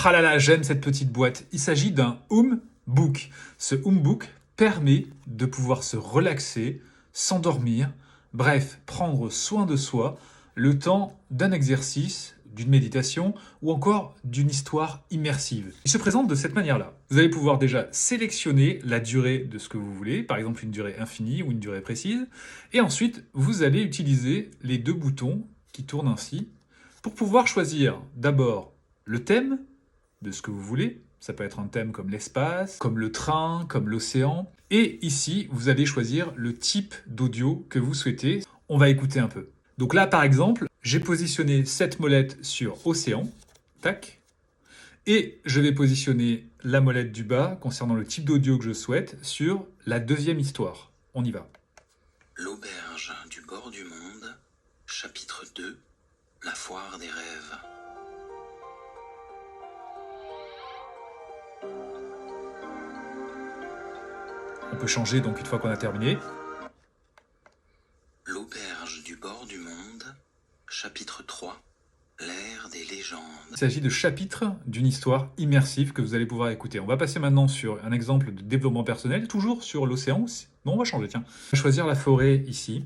Ah là là, j'aime cette petite boîte. Il s'agit d'un Book. Ce Book permet de pouvoir se relaxer, s'endormir, bref, prendre soin de soi le temps d'un exercice, d'une méditation ou encore d'une histoire immersive. Il se présente de cette manière-là. Vous allez pouvoir déjà sélectionner la durée de ce que vous voulez, par exemple une durée infinie ou une durée précise, et ensuite vous allez utiliser les deux boutons qui tournent ainsi pour pouvoir choisir d'abord le thème de ce que vous voulez. Ça peut être un thème comme l'espace, comme le train, comme l'océan. Et ici, vous allez choisir le type d'audio que vous souhaitez. On va écouter un peu. Donc là, par exemple, j'ai positionné cette molette sur océan. Tac. Et je vais positionner la molette du bas, concernant le type d'audio que je souhaite, sur la deuxième histoire. On y va. L'auberge du bord du monde, chapitre 2, la foire des rêves. On peut changer donc une fois qu'on a terminé. L'auberge du bord du monde, chapitre 3, l'ère des légendes. Il s'agit de chapitres d'une histoire immersive que vous allez pouvoir écouter. On va passer maintenant sur un exemple de développement personnel, toujours sur l'océan. Non, on va changer, tiens. On va choisir la forêt ici.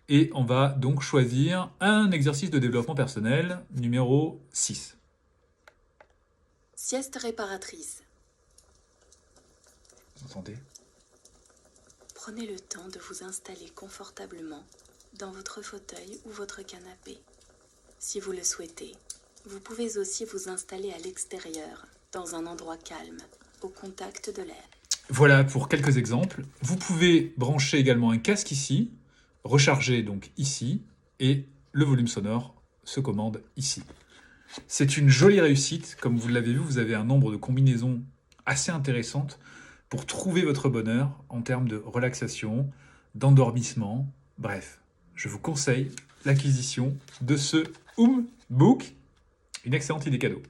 Et on va donc choisir un exercice de développement personnel numéro 6. Sieste réparatrice. Vous entendez ? Prenez le temps de vous installer confortablement dans votre fauteuil ou votre canapé. Si vous le souhaitez, vous pouvez aussi vous installer à l'extérieur, dans un endroit calme, au contact de l'air. Voilà pour quelques exemples. Vous pouvez brancher également un casque ici, recharger donc ici, et le volume sonore se commande ici. C'est une jolie réussite. Comme vous l'avez vu, vous avez un nombre de combinaisons assez intéressantes pour trouver votre bonheur en termes de relaxation, d'endormissement. Bref, je vous conseille l'acquisition de ce Book, une excellente idée cadeau.